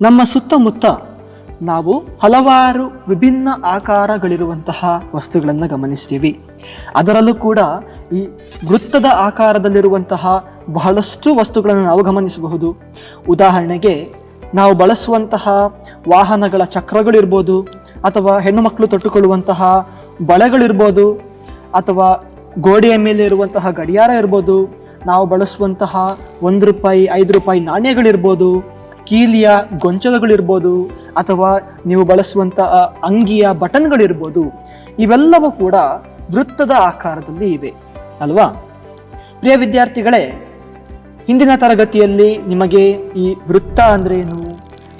ನಮ್ಮ ಸುತ್ತಮುತ್ತ ನಾವು ಹಲವಾರು ವಿಭಿನ್ನ ಆಕಾರಗಳಿರುವಂತಹ ವಸ್ತುಗಳನ್ನು ಗಮನಿಸ್ತೀವಿ. ಅದರಲ್ಲೂ ಕೂಡ ಈ ವೃತ್ತದ ಆಕಾರದಲ್ಲಿರುವಂತಹ ಬಹಳಷ್ಟು ವಸ್ತುಗಳನ್ನು ನಾವು ಗಮನಿಸಬಹುದು. ಉದಾಹರಣೆಗೆ ನಾವು ಬಳಸುವಂತಹ ವಾಹನಗಳ ಚಕ್ರಗಳಿರ್ಬೋದು, ಅಥವಾ ಹೆಣ್ಣು ಮಕ್ಕಳು ತೊಟ್ಟುಕೊಳ್ಳುವಂತಹ ಬಳೆಗಳಿರ್ಬೋದು, ಅಥವಾ ಗೋಡೆಯ ಮೇಲೆ ಇರುವಂತಹ ಗಡಿಯಾರ ಇರ್ಬೋದು, ನಾವು ಬಳಸುವಂತಹ 1 ರೂಪಾಯಿ 5 ರೂಪಾಯಿ ನಾಣ್ಯಗಳಿರ್ಬೋದು, ಕೀಲಿಯ ಗೊಂಚಲುಗಳಿರ್ಬೋದು, ಅಥವಾ ನೀವು ಬಳಸುವಂತಹ ಅಂಗಿಯ ಬಟನ್ಗಳಿರ್ಬೋದು. ಇವೆಲ್ಲವೂ ಕೂಡ ವೃತ್ತದ ಆಕಾರದಲ್ಲಿ ಇವೆ ಅಲ್ವಾ? ಪ್ರಿಯ ವಿದ್ಯಾರ್ಥಿಗಳೇ, ಹಿಂದಿನ ತರಗತಿಯಲ್ಲಿ ನಿಮಗೆ ಈ ವೃತ್ತ ಅಂದ್ರೇನು,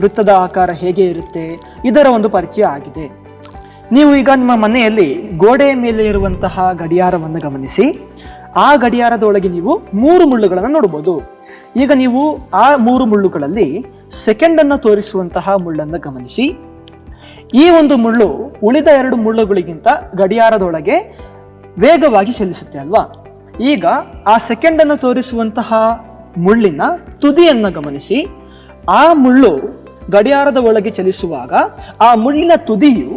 ವೃತ್ತದ ಆಕಾರ ಹೇಗೆ ಇರುತ್ತೆ, ಇದರ ಒಂದು ಪರಿಚಯ ಆಗಿದೆ. ನೀವು ಈಗ ನಿಮ್ಮ ಮನೆಯಲ್ಲಿ ಗೋಡೆಯ ಮೇಲೆ ಇರುವಂತಹ ಗಡಿಯಾರವನ್ನು ಗಮನಿಸಿ. ಆ ಗಡಿಯಾರದೊಳಗೆ ನೀವು 3 ಮುಳ್ಳುಗಳನ್ನು ನೋಡಬಹುದು. ಈಗ ನೀವು ಆ 3 ಮುಳ್ಳುಗಳಲ್ಲಿ ಸೆಕೆಂಡ್ ಅನ್ನು ತೋರಿಸುವಂತಹ ಮುಳ್ಳನ್ನು ಗಮನಿಸಿ. ಈ ಒಂದು ಮುಳ್ಳು ಉಳಿದ 2 ಮುಳ್ಳುಗಳಿಗಿಂತ ಗಡಿಯಾರದೊಳಗೆ ವೇಗವಾಗಿ ಚಲಿಸುತ್ತೆ ಅಲ್ವಾ? ಈಗ ಆ ಸೆಕೆಂಡ್ ಅನ್ನು ತೋರಿಸುವಂತಹ ಮುಳ್ಳಿನ ತುದಿಯನ್ನು ಗಮನಿಸಿ. ಆ ಮುಳ್ಳು ಗಡಿಯಾರದ ಒಳಗೆ ಚಲಿಸುವಾಗ ಆ ಮುಳ್ಳಿನ ತುದಿಯು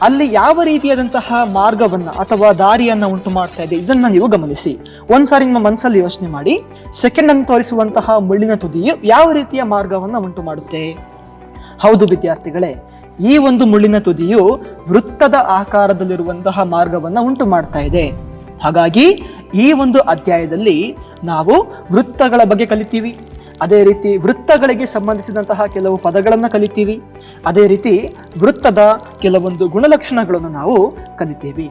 ಅಲ್ಲಿ ಯಾವ ರೀತಿಯಾದಂತಹ ಮಾರ್ಗವನ್ನ ಅಥವಾ ದಾರಿಯನ್ನ ಉಂಟು ಮಾಡ್ತಾ ಇದೆ, ಇದನ್ನ ನೀವು ಗಮನಿಸಿ. ಒಂದ್ಸಾರಿ ನಿಮ್ಮ ಮನಸ್ಸಲ್ಲಿ ಯೋಚನೆ ಮಾಡಿ, ಸೆಕೆಂಡ್ ಅನ್ನು ತೋರಿಸುವಂತಹ ಮುಳ್ಳಿನ ತುದಿಯು ಯಾವ ರೀತಿಯ ಮಾರ್ಗವನ್ನ ಉಂಟು ಮಾಡುತ್ತೆ? ಹೌದು ವಿದ್ಯಾರ್ಥಿಗಳೇ, ಈ ಒಂದು ಮುಳ್ಳಿನ ತುದಿಯು ವೃತ್ತದ ಆಕಾರದಲ್ಲಿರುವಂತಹ ಮಾರ್ಗವನ್ನ ಉಂಟು ಮಾಡ್ತಾ ಇದೆ. ಹಾಗಾಗಿ ಈ ಒಂದು ಅಧ್ಯಾಯದಲ್ಲಿ ನಾವು ವೃತ್ತಗಳ ಬಗ್ಗೆ ಕಲಿತೀವಿ. ಅದೇ ರೀತಿ ವೃತ್ತಗಳಿಗೆ ಸಂಬಂಧಿಸಿದಂತಹ ಕೆಲವು ಪದಗಳನ್ನು ಕಲಿತೀವಿ. ಅದೇ ರೀತಿ ವೃತ್ತದ ಕೆಲವೊಂದು ಗುಣಲಕ್ಷಣಗಳನ್ನು ನಾವು ಕಲಿತೀವಿ.